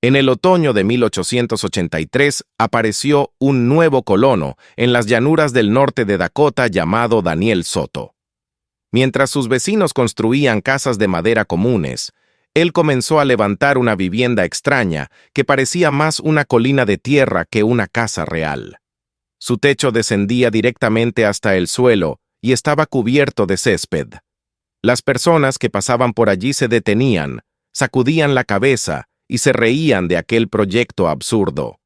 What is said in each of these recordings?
En el otoño de 1883 apareció un nuevo colono en las llanuras del norte de Dakota llamado Daniel Soto. Mientras sus vecinos construían casas de madera comunes, él comenzó a levantar una vivienda extraña que parecía más una colina de tierra que una casa real. Su techo descendía directamente hasta el suelo y estaba cubierto de césped. Las personas que pasaban por allí se detenían, sacudían la cabeza y se reían de aquel proyecto absurdo.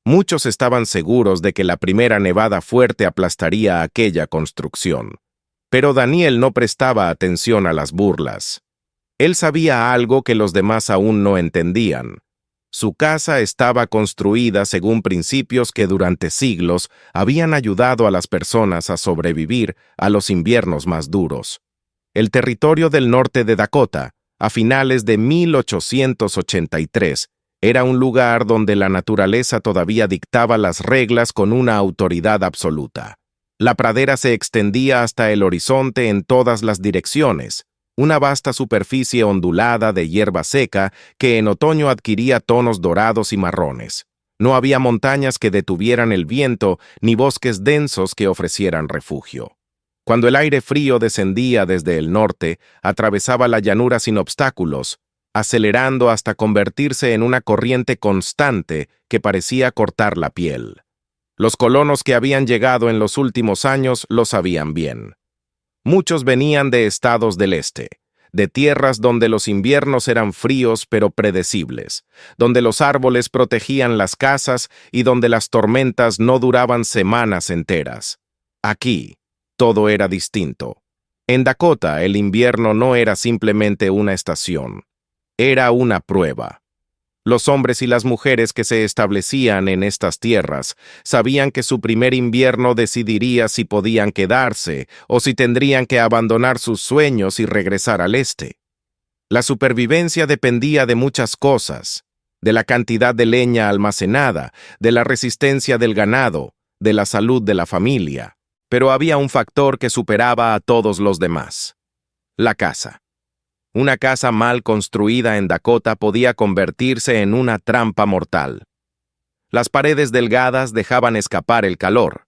Muchos estaban seguros de que la primera nevada fuerte aplastaría aquella construcción. Pero Daniel no prestaba atención a las burlas. Él sabía algo que los demás aún no entendían. Su casa estaba construida según principios que durante siglos habían ayudado a las personas a sobrevivir a los inviernos más duros. El territorio del norte de Dakota, a finales de 1883, era un lugar donde la naturaleza todavía dictaba las reglas con una autoridad absoluta. La pradera se extendía hasta el horizonte en todas las direcciones, una vasta superficie ondulada de hierba seca que en otoño adquiría tonos dorados y marrones. No había montañas que detuvieran el viento ni bosques densos que ofrecieran refugio. Cuando el aire frío descendía desde el norte, atravesaba la llanura sin obstáculos, acelerando hasta convertirse en una corriente constante que parecía cortar la piel. Los colonos que habían llegado en los últimos años lo sabían bien. Muchos venían de estados del este, de tierras donde los inviernos eran fríos pero predecibles, donde los árboles protegían las casas y donde las tormentas no duraban semanas enteras. Aquí, todo era distinto. En Dakota, el invierno no era simplemente una estación, era una prueba. Los hombres y las mujeres que se establecían en estas tierras sabían que su primer invierno decidiría si podían quedarse o si tendrían que abandonar sus sueños y regresar al este. La supervivencia dependía de muchas cosas, de la cantidad de leña almacenada, de la resistencia del ganado, de la salud de la familia. Pero había un factor que superaba a todos los demás: la casa. Una casa mal construida en Dakota podía convertirse en una trampa mortal. Las paredes delgadas dejaban escapar el calor.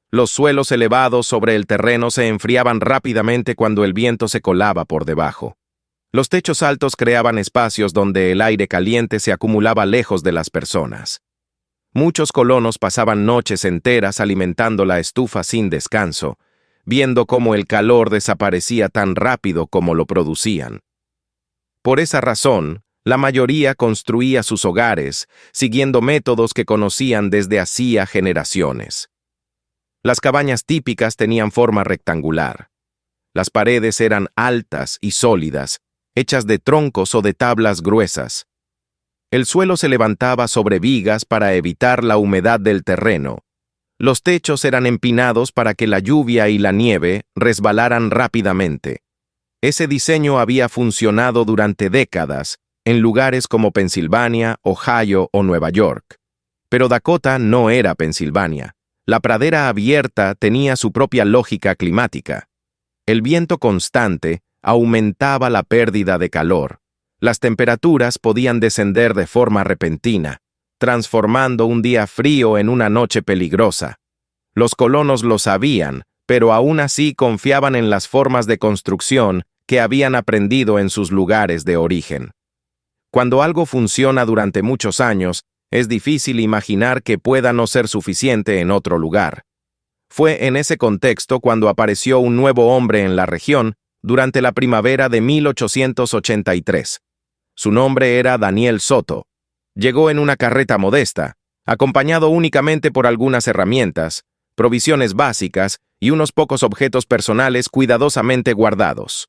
Los suelos elevados sobre el terreno se enfriaban rápidamente cuando el viento se colaba por debajo. Los techos altos creaban espacios donde el aire caliente se acumulaba lejos de las personas. Muchos colonos pasaban noches enteras alimentando la estufa sin descanso, viendo cómo el calor desaparecía tan rápido como lo producían. Por esa razón, la mayoría construía sus hogares, siguiendo métodos que conocían desde hacía generaciones. Las cabañas típicas tenían forma rectangular. Las paredes eran altas y sólidas, hechas de troncos o de tablas gruesas. El suelo se levantaba sobre vigas para evitar la humedad del terreno. Los techos eran empinados para que la lluvia y la nieve resbalaran rápidamente. Ese diseño había funcionado durante décadas en lugares como Pensilvania, Ohio o Nueva York. Pero Dakota no era Pensilvania. La pradera abierta tenía su propia lógica climática. El viento constante aumentaba la pérdida de calor. Las temperaturas podían descender de forma repentina, transformando un día frío en una noche peligrosa. Los colonos lo sabían, pero aún así confiaban en las formas de construcción que habían aprendido en sus lugares de origen. Cuando algo funciona durante muchos años, es difícil imaginar que pueda no ser suficiente en otro lugar. Fue en ese contexto cuando apareció un nuevo hombre en la región durante la primavera de 1883. Su nombre era Daniel Soto. Llegó en una carreta modesta, acompañado únicamente por algunas herramientas, provisiones básicas y unos pocos objetos personales cuidadosamente guardados.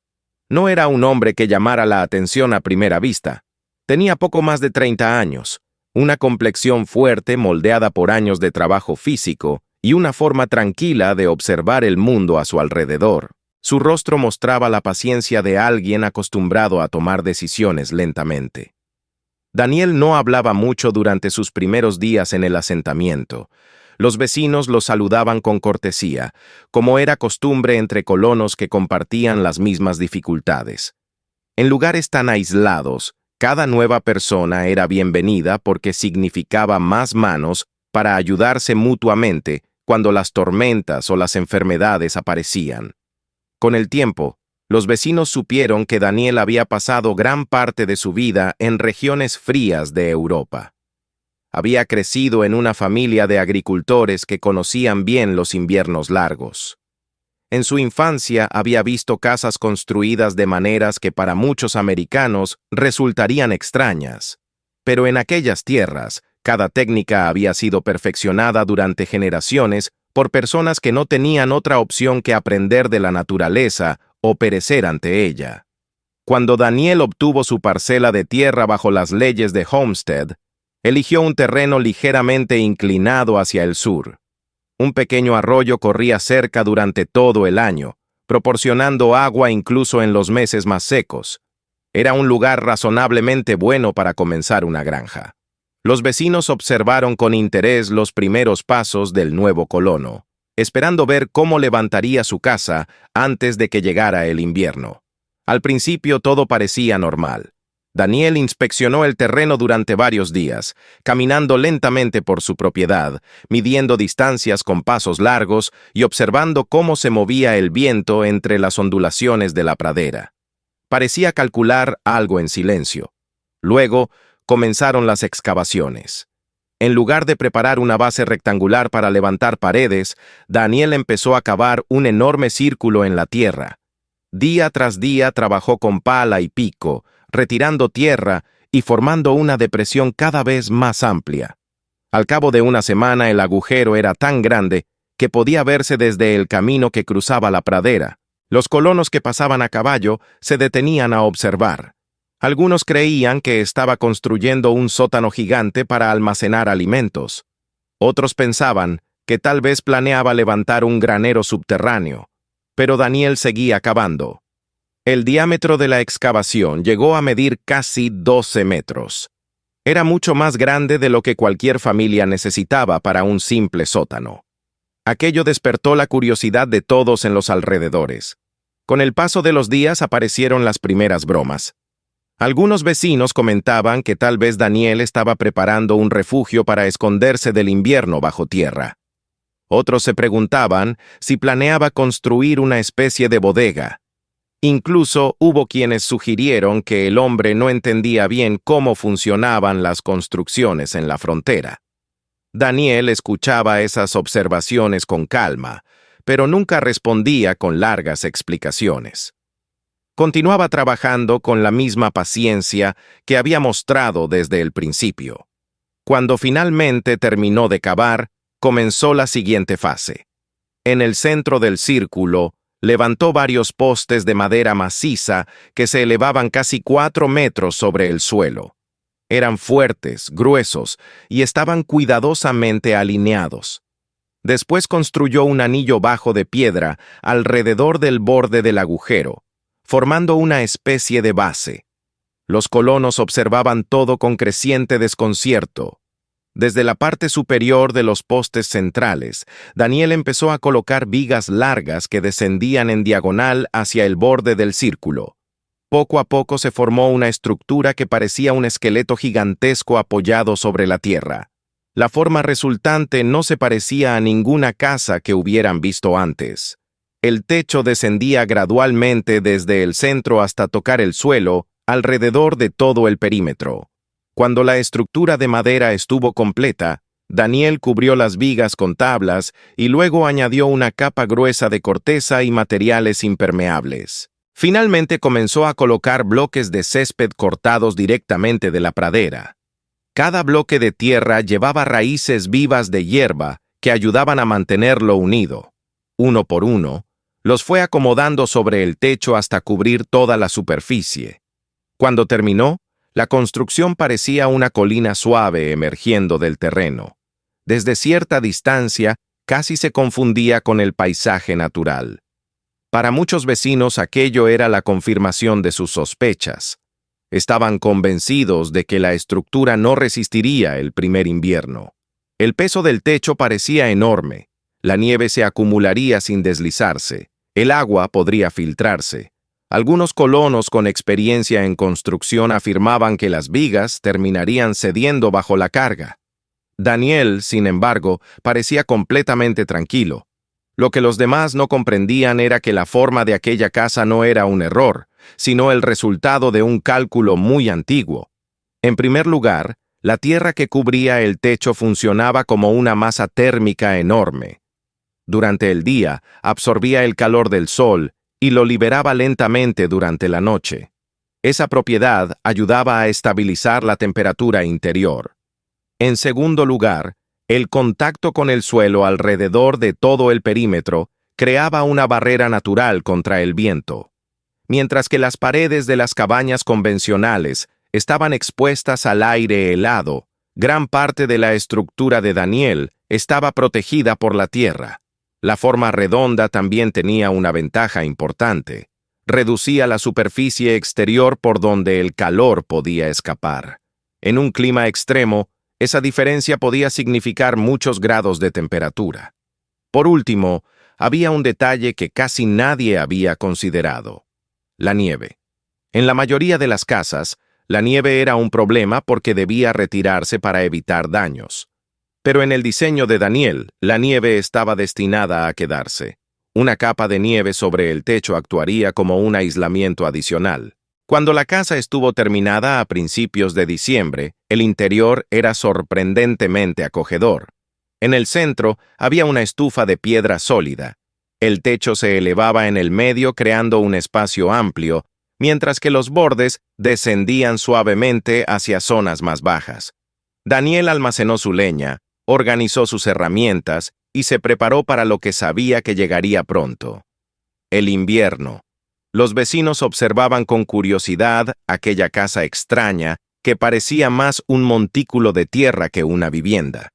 No era un hombre que llamara la atención a primera vista. Tenía poco más de 30 años, una complexión fuerte moldeada por años de trabajo físico y una forma tranquila de observar el mundo a su alrededor. Su rostro mostraba la paciencia de alguien acostumbrado a tomar decisiones lentamente. Daniel no hablaba mucho durante sus primeros días en el asentamiento. Los vecinos lo saludaban con cortesía, como era costumbre entre colonos que compartían las mismas dificultades. En lugares tan aislados, Cada nueva persona era bienvenida porque significaba más manos para ayudarse mutuamente cuando las tormentas o las enfermedades aparecían. Con el tiempo, los vecinos supieron que Daniel había pasado gran parte de su vida en regiones frías de Europa. Había crecido en una familia de agricultores que conocían bien los inviernos largos. En su infancia había visto casas construidas de maneras que para muchos americanos resultarían extrañas, pero en aquellas tierras, cada técnica había sido perfeccionada durante generaciones por personas que no tenían otra opción que aprender de la naturaleza o perecer ante ella. Cuando Daniel obtuvo su parcela de tierra bajo las leyes de Homestead, eligió un terreno ligeramente inclinado hacia el sur. Un pequeño arroyo corría cerca durante todo el año, proporcionando agua incluso en los meses más secos. Era un lugar razonablemente bueno para comenzar una granja. Los vecinos observaron con interés los primeros pasos del nuevo colono, esperando ver cómo levantaría su casa antes de que llegara el invierno. Al principio todo parecía normal. Daniel inspeccionó el terreno durante varios días, caminando lentamente por su propiedad, midiendo distancias con pasos largos y observando cómo se movía el viento entre las ondulaciones de la pradera. Parecía calcular algo en silencio. Luego, comenzaron las excavaciones. En lugar de preparar una base rectangular para levantar paredes, Daniel empezó a cavar un enorme círculo en la tierra. Día tras día trabajó con pala y pico, retirando tierra y formando una depresión cada vez más amplia. Al cabo de una semana el agujero era tan grande que podía verse desde el camino que cruzaba la pradera. Los colonos que pasaban a caballo se detenían a observar. Algunos creían que estaba construyendo un sótano gigante para almacenar alimentos. Otros pensaban que tal vez planeaba levantar un granero subterráneo. Pero Daniel seguía cavando. El diámetro de la excavación llegó a medir casi 12 metros. Era mucho más grande de lo que cualquier familia necesitaba para un simple sótano. Aquello despertó la curiosidad de todos en los alrededores. Con el paso de los días aparecieron las primeras bromas. Algunos vecinos comentaban que tal vez Daniel estaba preparando un refugio para esconderse del invierno bajo tierra. Otros se preguntaban si planeaba construir una especie de bodega. Incluso hubo quienes sugirieron que el hombre no entendía bien cómo funcionaban las construcciones en la frontera. Daniel escuchaba esas observaciones con calma, pero nunca respondía con largas explicaciones. Continuaba trabajando con la misma paciencia que había mostrado desde el principio. Cuando finalmente terminó de cavar, comenzó la siguiente fase. En el centro del círculo, levantó varios postes de madera maciza que se elevaban casi 4 metros sobre el suelo. Eran fuertes, gruesos y estaban cuidadosamente alineados. Después construyó un anillo bajo de piedra alrededor del borde del agujero, formando una especie de base. Los colonos observaban todo con creciente desconcierto. Desde la parte superior de los postes centrales, Daniel empezó a colocar vigas largas que descendían en diagonal hacia el borde del círculo. Poco a poco se formó una estructura que parecía un esqueleto gigantesco apoyado sobre la tierra. La forma resultante no se parecía a ninguna casa que hubieran visto antes. El techo descendía gradualmente desde el centro hasta tocar el suelo, alrededor de todo el perímetro. Cuando la estructura de madera estuvo completa, Daniel cubrió las vigas con tablas y luego añadió una capa gruesa de corteza y materiales impermeables. Finalmente comenzó a colocar bloques de césped cortados directamente de la pradera. Cada bloque de tierra llevaba raíces vivas de hierba que ayudaban a mantenerlo unido. Uno por uno, los fue acomodando sobre el techo hasta cubrir toda la superficie. Cuando terminó, la construcción parecía una colina suave emergiendo del terreno. Desde cierta distancia, casi se confundía con el paisaje natural. Para muchos vecinos aquello era la confirmación de sus sospechas. Estaban convencidos de que la estructura no resistiría el primer invierno. El peso del techo parecía enorme. La nieve se acumularía sin deslizarse. El agua podría filtrarse. Algunos colonos con experiencia en construcción afirmaban que las vigas terminarían cediendo bajo la carga. Daniel, sin embargo, parecía completamente tranquilo. Lo que los demás no comprendían era que la forma de aquella casa no era un error, sino el resultado de un cálculo muy antiguo. En primer lugar, la tierra que cubría el techo funcionaba como una masa térmica enorme. Durante el día, absorbía el calor del sol y lo liberaba lentamente durante la noche. Esa propiedad ayudaba a estabilizar la temperatura interior. En segundo lugar, el contacto con el suelo alrededor de todo el perímetro creaba una barrera natural contra el viento. Mientras que las paredes de las cabañas convencionales estaban expuestas al aire helado, gran parte de la estructura de Daniel estaba protegida por la tierra. La forma redonda también tenía una ventaja importante. Reducía la superficie exterior por donde el calor podía escapar. En un clima extremo, esa diferencia podía significar muchos grados de temperatura. Por último, había un detalle que casi nadie había considerado: la nieve. En la mayoría de las casas, la nieve era un problema porque debía retirarse para evitar daños. Pero en el diseño de Daniel, la nieve estaba destinada a quedarse. Una capa de nieve sobre el techo actuaría como un aislamiento adicional. Cuando la casa estuvo terminada a principios de diciembre, el interior era sorprendentemente acogedor. En el centro había una estufa de piedra sólida. El techo se elevaba en el medio creando un espacio amplio, mientras que los bordes descendían suavemente hacia zonas más bajas. Daniel almacenó su leña, organizó sus herramientas y se preparó para lo que sabía que llegaría pronto: el invierno. Los vecinos observaban con curiosidad aquella casa extraña que parecía más un montículo de tierra que una vivienda.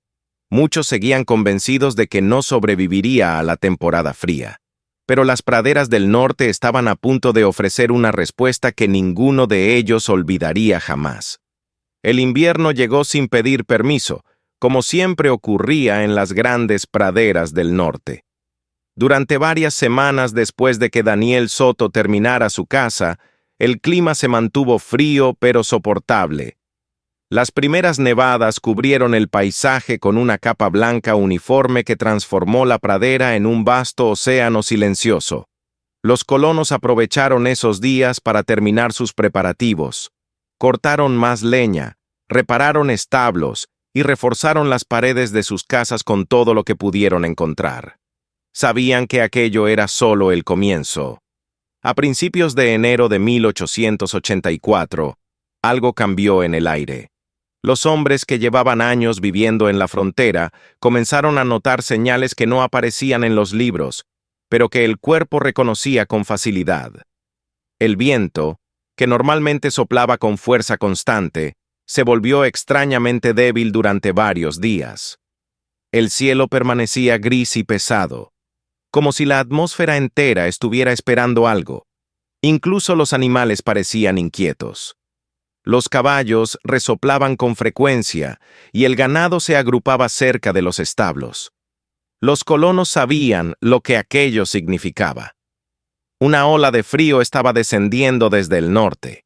Muchos seguían convencidos de que no sobreviviría a la temporada fría. Pero las praderas del norte estaban a punto de ofrecer una respuesta que ninguno de ellos olvidaría jamás. El invierno llegó sin pedir permiso, como siempre ocurría en las grandes praderas del norte. Durante varias semanas después de que Daniel Soto terminara su casa, el clima se mantuvo frío pero soportable. Las primeras nevadas cubrieron el paisaje con una capa blanca uniforme que transformó la pradera en un vasto océano silencioso. Los colonos aprovecharon esos días para terminar sus preparativos. Cortaron más leña, repararon establos y reforzaron las paredes de sus casas con todo lo que pudieron encontrar. Sabían que aquello era solo el comienzo. A principios de enero de 1884, algo cambió en el aire. Los hombres que llevaban años viviendo en la frontera comenzaron a notar señales que no aparecían en los libros, pero que el cuerpo reconocía con facilidad. El viento, que normalmente soplaba con fuerza constante, se volvió extrañamente débil durante varios días. El cielo permanecía gris y pesado, como si la atmósfera entera estuviera esperando algo. Incluso los animales parecían inquietos. Los caballos resoplaban con frecuencia y el ganado se agrupaba cerca de los establos. Los colonos sabían lo que aquello significaba. Una ola de frío estaba descendiendo desde el norte.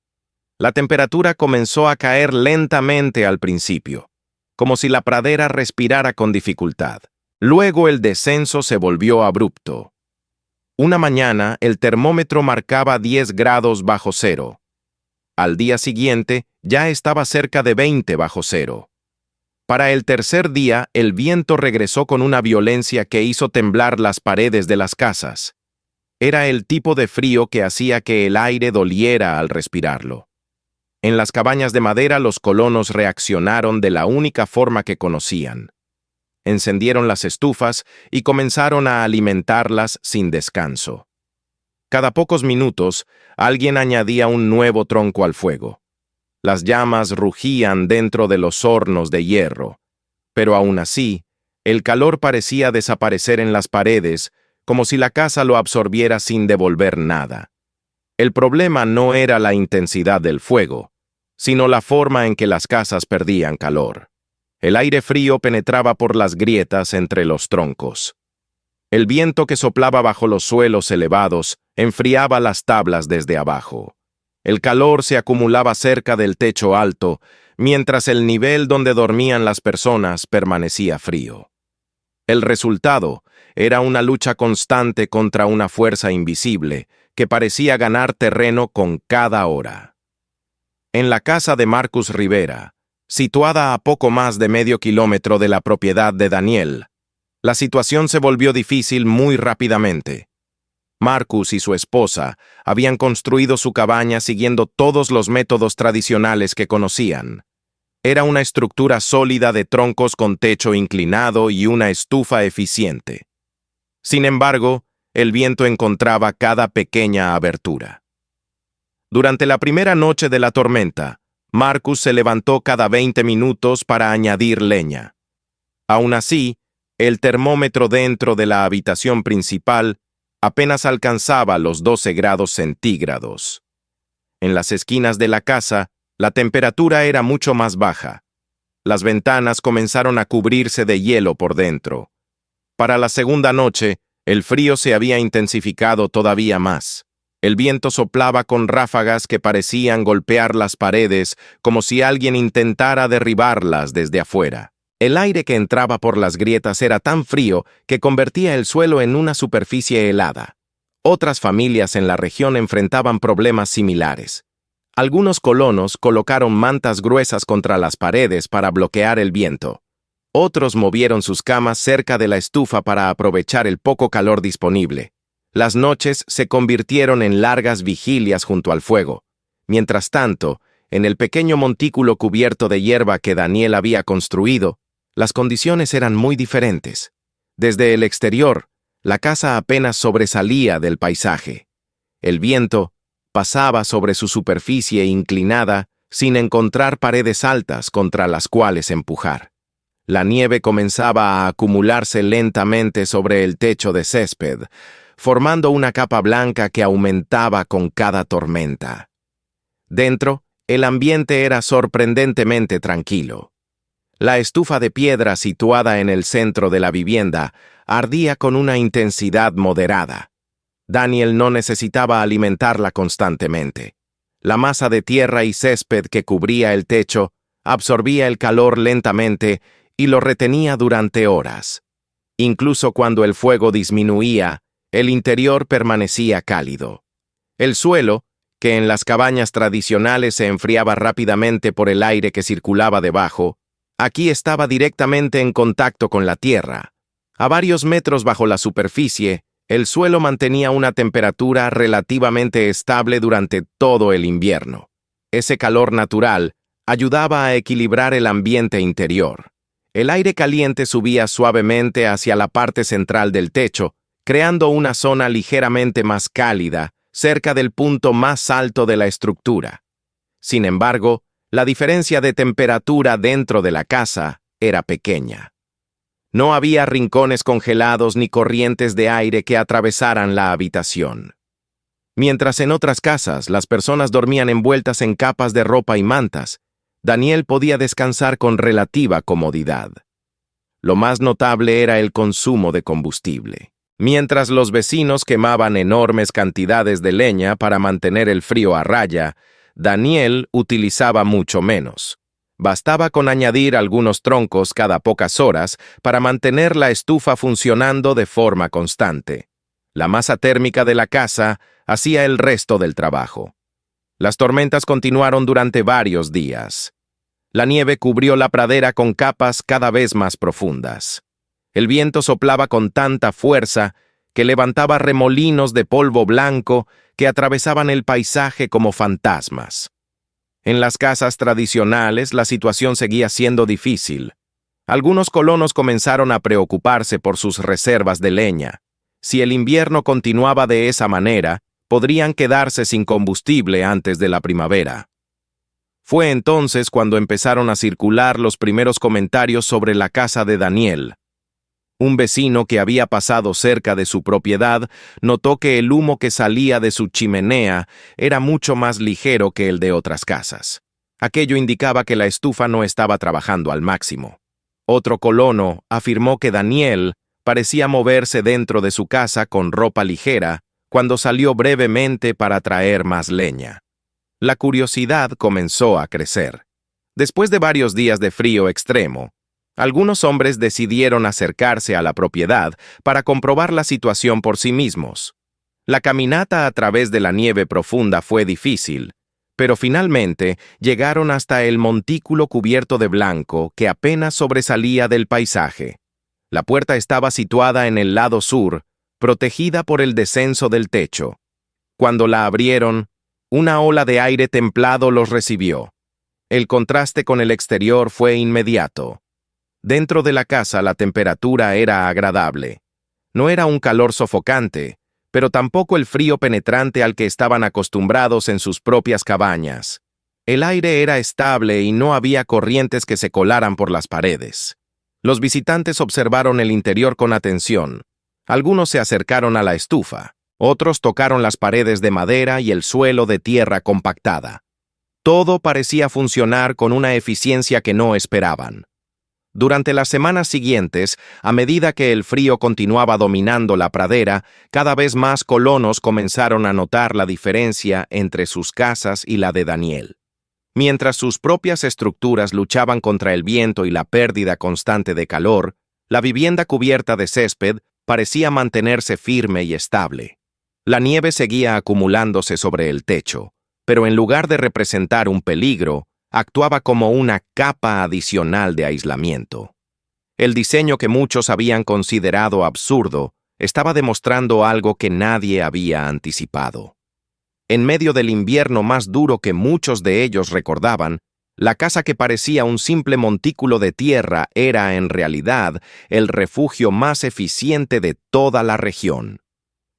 La temperatura comenzó a caer lentamente al principio, como si la pradera respirara con dificultad. Luego el descenso se volvió abrupto. Una mañana el termómetro marcaba 10 grados bajo cero. Al día siguiente ya estaba cerca de 20 bajo cero. Para el tercer día el viento regresó con una violencia que hizo temblar las paredes de las casas. Era el tipo de frío que hacía que el aire doliera al respirarlo. En las cabañas de madera los colonos reaccionaron de la única forma que conocían. Encendieron las estufas y comenzaron a alimentarlas sin descanso. Cada pocos minutos, alguien añadía un nuevo tronco al fuego. Las llamas rugían dentro de los hornos de hierro, pero aún así, el calor parecía desaparecer en las paredes, como si la casa lo absorbiera sin devolver nada. El problema no era la intensidad del fuego, sino la forma en que las casas perdían calor. El aire frío penetraba por las grietas entre los troncos. El viento que soplaba bajo los suelos elevados enfriaba las tablas desde abajo. El calor se acumulaba cerca del techo alto, mientras el nivel donde dormían las personas permanecía frío. El resultado era una lucha constante contra una fuerza invisible que parecía ganar terreno con cada hora. En la casa de Marcus Rivera, situada a poco más de medio kilómetro de la propiedad de Daniel, la situación se volvió difícil muy rápidamente. Marcus y su esposa habían construido su cabaña siguiendo todos los métodos tradicionales que conocían. Era una estructura sólida de troncos con techo inclinado y una estufa eficiente. Sin embargo, el viento encontraba cada pequeña abertura. Durante la primera noche de la tormenta, Marcus se levantó cada 20 minutos para añadir leña. Aún así, el termómetro dentro de la habitación principal apenas alcanzaba los 12 grados centígrados. En las esquinas de la casa, la temperatura era mucho más baja. Las ventanas comenzaron a cubrirse de hielo por dentro. Para la segunda noche, el frío se había intensificado todavía más. El viento soplaba con ráfagas que parecían golpear las paredes como si alguien intentara derribarlas desde afuera. El aire que entraba por las grietas era tan frío que convertía el suelo en una superficie helada. Otras familias en la región enfrentaban problemas similares. Algunos colonos colocaron mantas gruesas contra las paredes para bloquear el viento. Otros movieron sus camas cerca de la estufa para aprovechar el poco calor disponible. Las noches se convirtieron en largas vigilias junto al fuego. Mientras tanto, en el pequeño montículo cubierto de hierba que Daniel había construido, las condiciones eran muy diferentes. Desde el exterior, la casa apenas sobresalía del paisaje. El viento pasaba sobre su superficie inclinada sin encontrar paredes altas contra las cuales empujar. La nieve comenzaba a acumularse lentamente sobre el techo de césped, formando una capa blanca que aumentaba con cada tormenta. Dentro, el ambiente era sorprendentemente tranquilo. La estufa de piedra situada en el centro de la vivienda ardía con una intensidad moderada. Daniel no necesitaba alimentarla constantemente. La masa de tierra y césped que cubría el techo absorbía el calor lentamente y lo retenía durante horas. Incluso cuando el fuego disminuía, el interior permanecía cálido. El suelo, que en las cabañas tradicionales se enfriaba rápidamente por el aire que circulaba debajo, aquí estaba directamente en contacto con la tierra. A varios metros bajo la superficie, el suelo mantenía una temperatura relativamente estable durante todo el invierno. Ese calor natural ayudaba a equilibrar el ambiente interior. El aire caliente subía suavemente hacia la parte central del techo, creando una zona ligeramente más cálida, cerca del punto más alto de la estructura. Sin embargo, la diferencia de temperatura dentro de la casa era pequeña. No había rincones congelados ni corrientes de aire que atravesaran la habitación. Mientras en otras casas las personas dormían envueltas en capas de ropa y mantas, Daniel podía descansar con relativa comodidad. Lo más notable era el consumo de combustible. Mientras los vecinos quemaban enormes cantidades de leña para mantener el frío a raya, Daniel utilizaba mucho menos. Bastaba con añadir algunos troncos cada pocas horas para mantener la estufa funcionando de forma constante. La masa térmica de la casa hacía el resto del trabajo. Las tormentas continuaron durante varios días. La nieve cubrió la pradera con capas cada vez más profundas. El viento soplaba con tanta fuerza que levantaba remolinos de polvo blanco que atravesaban el paisaje como fantasmas. En las casas tradicionales la situación seguía siendo difícil. Algunos colonos comenzaron a preocuparse por sus reservas de leña. Si el invierno continuaba de esa manera, podrían quedarse sin combustible antes de la primavera. Fue entonces cuando empezaron a circular los primeros comentarios sobre la casa de Daniel. Un vecino que había pasado cerca de su propiedad notó que el humo que salía de su chimenea era mucho más ligero que el de otras casas. Aquello indicaba que la estufa no estaba trabajando al máximo. Otro colono afirmó que Daniel parecía moverse dentro de su casa con ropa ligera cuando salió brevemente para traer más leña. La curiosidad comenzó a crecer. Después de varios días de frío extremo, algunos hombres decidieron acercarse a la propiedad para comprobar la situación por sí mismos. La caminata a través de la nieve profunda fue difícil, pero finalmente llegaron hasta el montículo cubierto de blanco que apenas sobresalía del paisaje. La puerta estaba situada en el lado sur, protegida por el descenso del techo. Cuando la abrieron, una ola de aire templado los recibió. El contraste con el exterior fue inmediato. Dentro de la casa la temperatura era agradable. No era un calor sofocante, pero tampoco el frío penetrante al que estaban acostumbrados en sus propias cabañas. El aire era estable y no había corrientes que se colaran por las paredes. Los visitantes observaron el interior con atención. Algunos se acercaron a la estufa, otros tocaron las paredes de madera y el suelo de tierra compactada. Todo parecía funcionar con una eficiencia que no esperaban. Durante las semanas siguientes, a medida que el frío continuaba dominando la pradera, cada vez más colonos comenzaron a notar la diferencia entre sus casas y la de Daniel. Mientras sus propias estructuras luchaban contra el viento y la pérdida constante de calor, la vivienda cubierta de césped parecía mantenerse firme y estable. La nieve seguía acumulándose sobre el techo, pero en lugar de representar un peligro, actuaba como una capa adicional de aislamiento. El diseño que muchos habían considerado absurdo estaba demostrando algo que nadie había anticipado. En medio del invierno más duro que muchos de ellos recordaban, la casa que parecía un simple montículo de tierra era en realidad el refugio más eficiente de toda la región.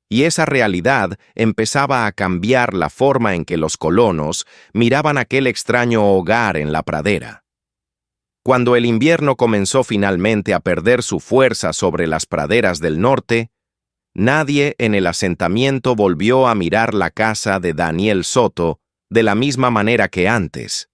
Y esa realidad empezaba a cambiar la forma en que los colonos miraban aquel extraño hogar en la pradera. Cuando el invierno comenzó finalmente a perder su fuerza sobre las praderas del norte, nadie en el asentamiento volvió a mirar la casa de Daniel Soto de la misma manera que antes.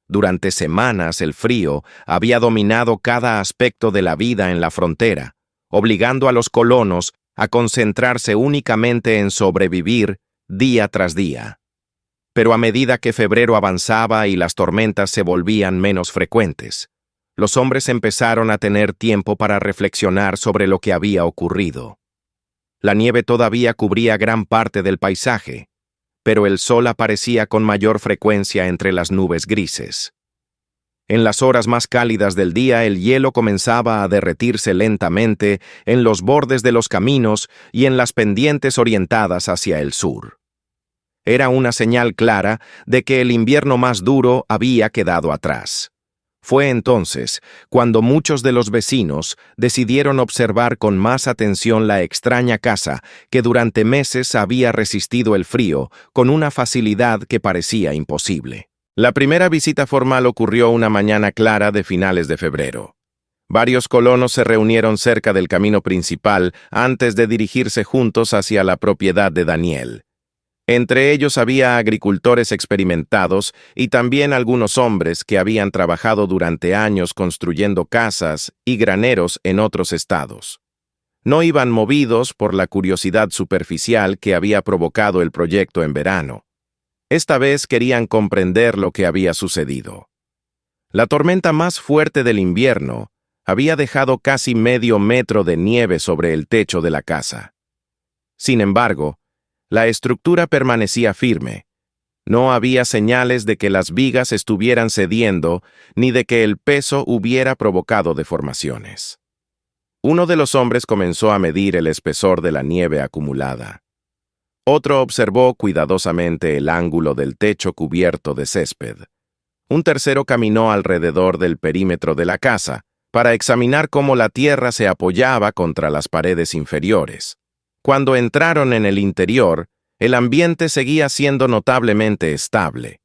Durante semanas el frío había dominado cada aspecto de la vida en la frontera, obligando a los colonos a concentrarse únicamente en sobrevivir día tras día. Pero a medida que febrero avanzaba y las tormentas se volvían menos frecuentes, los hombres empezaron a tener tiempo para reflexionar sobre lo que había ocurrido. La nieve todavía cubría gran parte del paisaje, pero el sol aparecía con mayor frecuencia entre las nubes grises. En las horas más cálidas del día, el hielo comenzaba a derretirse lentamente en los bordes de los caminos y en las pendientes orientadas hacia el sur. Era una señal clara de que el invierno más duro había quedado atrás. Fue entonces cuando muchos de los vecinos decidieron observar con más atención la extraña casa que durante meses había resistido el frío con una facilidad que parecía imposible. La primera visita formal ocurrió una mañana clara de finales de febrero. Varios colonos se reunieron cerca del camino principal antes de dirigirse juntos hacia la propiedad de Daniel. Entre ellos había agricultores experimentados y también algunos hombres que habían trabajado durante años construyendo casas y graneros en otros estados. No iban movidos por la curiosidad superficial que había provocado el proyecto en verano. Esta vez querían comprender lo que había sucedido. La tormenta más fuerte del invierno había dejado casi medio metro de nieve sobre el techo de la casa. Sin embargo, la estructura permanecía firme. No había señales de que las vigas estuvieran cediendo ni de que el peso hubiera provocado deformaciones. Uno de los hombres comenzó a medir el espesor de la nieve acumulada. Otro observó cuidadosamente el ángulo del techo cubierto de césped. Un tercero caminó alrededor del perímetro de la casa para examinar cómo la tierra se apoyaba contra las paredes inferiores. Cuando entraron en el interior, el ambiente seguía siendo notablemente estable.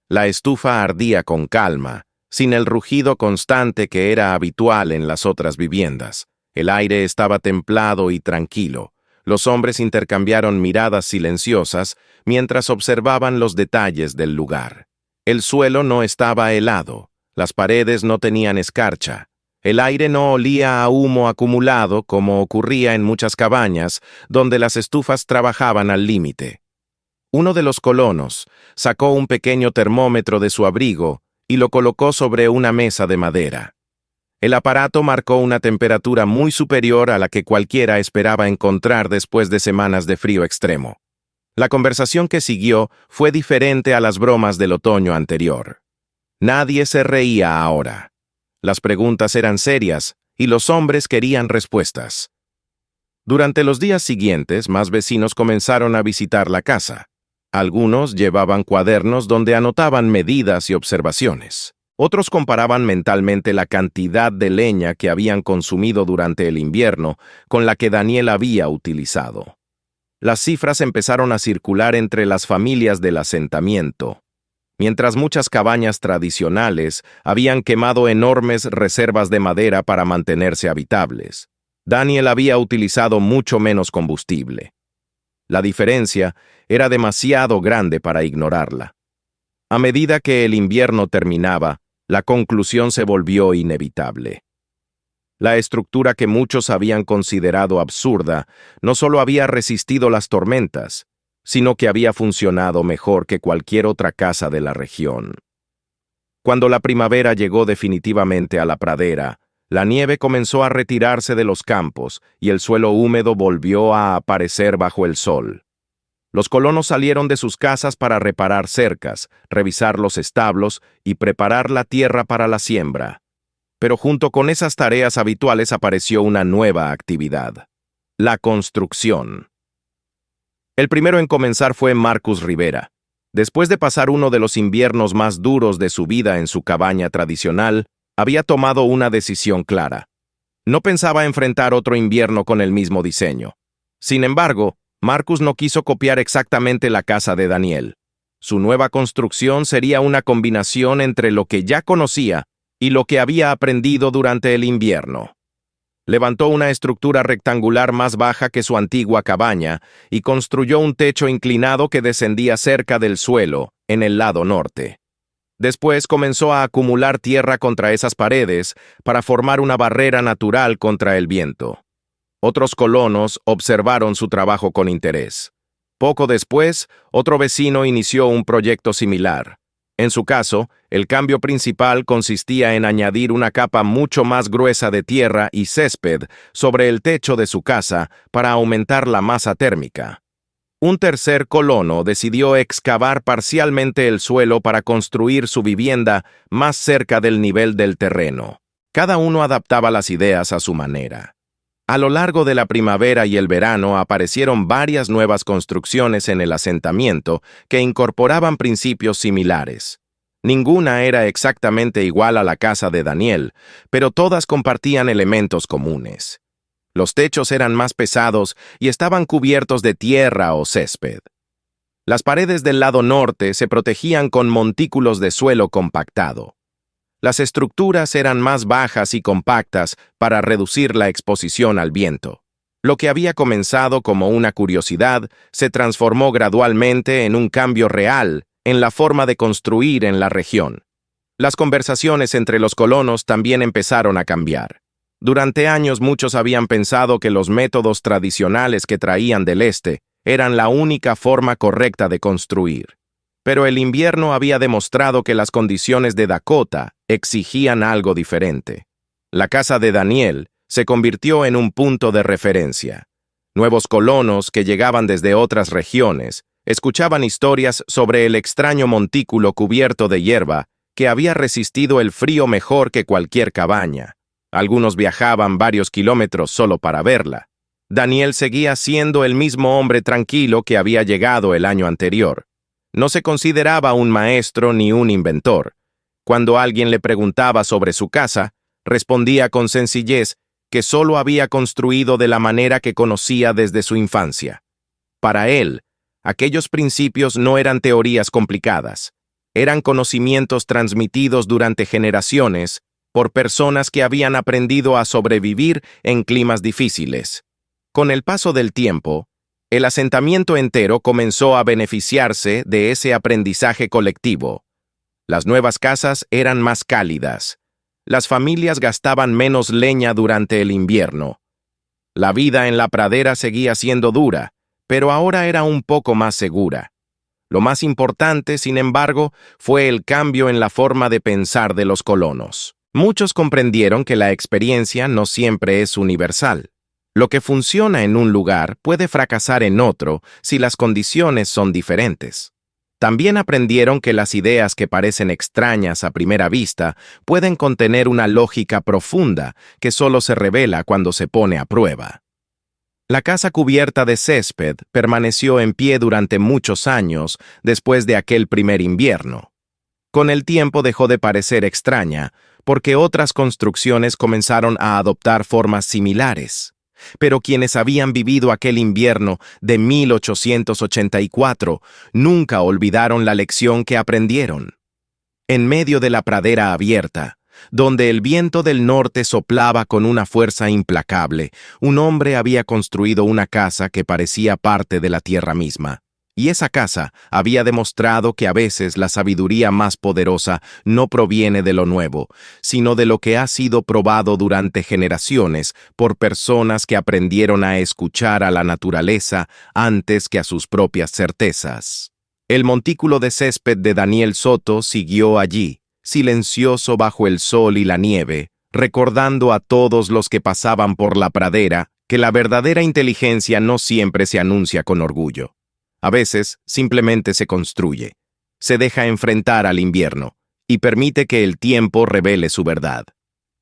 La estufa ardía con calma, sin el rugido constante que era habitual en las otras viviendas. El aire estaba templado y tranquilo. Los hombres intercambiaron miradas silenciosas mientras observaban los detalles del lugar. El suelo no estaba helado, las paredes no tenían escarcha. El aire no olía a humo acumulado como ocurría en muchas cabañas, donde las estufas trabajaban al límite. Uno de los colonos sacó un pequeño termómetro de su abrigo y lo colocó sobre una mesa de madera. El aparato marcó una temperatura muy superior a la que cualquiera esperaba encontrar después de semanas de frío extremo. La conversación que siguió fue diferente a las bromas del otoño anterior. Nadie se reía ahora. Las preguntas eran serias y los hombres querían respuestas. Durante los días siguientes, más vecinos comenzaron a visitar la casa. Algunos llevaban cuadernos donde anotaban medidas y observaciones. Otros comparaban mentalmente la cantidad de leña que habían consumido durante el invierno con la que Daniel había utilizado. Las cifras empezaron a circular entre las familias del asentamiento. Mientras muchas cabañas tradicionales habían quemado enormes reservas de madera para mantenerse habitables, Daniel había utilizado mucho menos combustible. La diferencia era demasiado grande para ignorarla. A medida que el invierno terminaba, la conclusión se volvió inevitable. La estructura que muchos habían considerado absurda no solo había resistido las tormentas, sino que había funcionado mejor que cualquier otra casa de la región. Cuando la primavera llegó definitivamente a la pradera, la nieve comenzó a retirarse de los campos y el suelo húmedo volvió a aparecer bajo el sol. Los colonos salieron de sus casas para reparar cercas, revisar los establos y preparar la tierra para la siembra. Pero junto con esas tareas habituales apareció una nueva actividad: la construcción. El primero en comenzar fue Marcus Rivera. Después de pasar uno de los inviernos más duros de su vida en su cabaña tradicional, había tomado una decisión clara. No pensaba enfrentar otro invierno con el mismo diseño. Sin embargo, Marcus no quiso copiar exactamente la casa de Daniel. Su nueva construcción sería una combinación entre lo que ya conocía y lo que había aprendido durante el invierno. Levantó una estructura rectangular más baja que su antigua cabaña y construyó un techo inclinado que descendía cerca del suelo, en el lado norte. Después comenzó a acumular tierra contra esas paredes para formar una barrera natural contra el viento. Otros colonos observaron su trabajo con interés. Poco después, otro vecino inició un proyecto similar. En su caso, el cambio principal consistía en añadir una capa mucho más gruesa de tierra y césped sobre el techo de su casa para aumentar la masa térmica. Un tercer colono decidió excavar parcialmente el suelo para construir su vivienda más cerca del nivel del terreno. Cada uno adaptaba las ideas a su manera. A lo largo de la primavera y el verano aparecieron varias nuevas construcciones en el asentamiento que incorporaban principios similares. Ninguna era exactamente igual a la casa de Daniel, pero todas compartían elementos comunes. Los techos eran más pesados y estaban cubiertos de tierra o césped. Las paredes del lado norte se protegían con montículos de suelo compactado. Las estructuras eran más bajas y compactas para reducir la exposición al viento. Lo que había comenzado como una curiosidad se transformó gradualmente en un cambio real en la forma de construir en la región. Las conversaciones entre los colonos también empezaron a cambiar. Durante años muchos habían pensado que los métodos tradicionales que traían del este eran la única forma correcta de construir. Pero el invierno había demostrado que las condiciones de Dakota exigían algo diferente. La casa de Daniel se convirtió en un punto de referencia. Nuevos colonos que llegaban desde otras regiones escuchaban historias sobre el extraño montículo cubierto de hierba que había resistido el frío mejor que cualquier cabaña. Algunos viajaban varios kilómetros solo para verla. Daniel seguía siendo el mismo hombre tranquilo que había llegado el año anterior. No se consideraba un maestro ni un inventor. Cuando alguien le preguntaba sobre su casa, respondía con sencillez que solo había construido de la manera que conocía desde su infancia. Para él, aquellos principios no eran teorías complicadas. Eran conocimientos transmitidos durante generaciones por personas que habían aprendido a sobrevivir en climas difíciles. Con el paso del tiempo, el asentamiento entero comenzó a beneficiarse de ese aprendizaje colectivo. Las nuevas casas eran más cálidas. las familias gastaban menos leña durante el invierno. La vida en la pradera seguía siendo dura, pero ahora era un poco más segura. Lo más importante, sin embargo, fue el cambio en la forma de pensar de los colonos. Muchos comprendieron que la experiencia no siempre es universal. Lo que funciona en un lugar puede fracasar en otro si las condiciones son diferentes. También aprendieron que las ideas que parecen extrañas a primera vista pueden contener una lógica profunda que solo se revela cuando se pone a prueba. La casa cubierta de césped permaneció en pie durante muchos años después de aquel primer invierno. Con el tiempo dejó de parecer extraña, porque otras construcciones comenzaron a adoptar formas similares. Pero quienes habían vivido aquel invierno de 1884 nunca olvidaron la lección que aprendieron. En medio de la pradera abierta, donde el viento del norte soplaba con una fuerza implacable, un hombre había construido una casa que parecía parte de la tierra misma. Y esa casa había demostrado que a veces la sabiduría más poderosa no proviene de lo nuevo, sino de lo que ha sido probado durante generaciones por personas que aprendieron a escuchar a la naturaleza antes que a sus propias certezas. El montículo de césped de Daniel Soto siguió allí, silencioso bajo el sol y la nieve, recordando a todos los que pasaban por la pradera que la verdadera inteligencia no siempre se anuncia con orgullo. A veces simplemente se construye, se deja enfrentar al invierno y permite que el tiempo revele su verdad.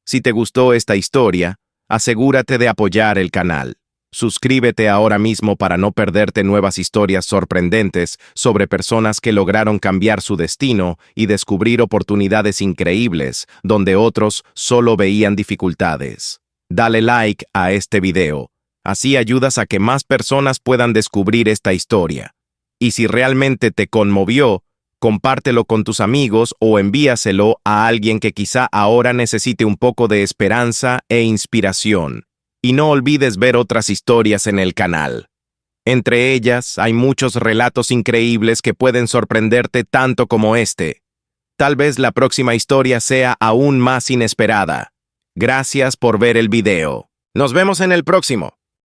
Si te gustó esta historia, asegúrate de apoyar el canal. Suscríbete ahora mismo para no perderte nuevas historias sorprendentes sobre personas que lograron cambiar su destino y descubrir oportunidades increíbles donde otros solo veían dificultades. Dale like a este video. Así ayudas a que más personas puedan descubrir esta historia. Y si realmente te conmovió, compártelo con tus amigos o envíaselo a alguien que quizá ahora necesite un poco de esperanza e inspiración. Y no olvides ver otras historias en el canal. Entre ellas hay muchos relatos increíbles que pueden sorprenderte tanto como este. Tal vez la próxima historia sea aún más inesperada. Gracias por ver el video. Nos vemos en el próximo.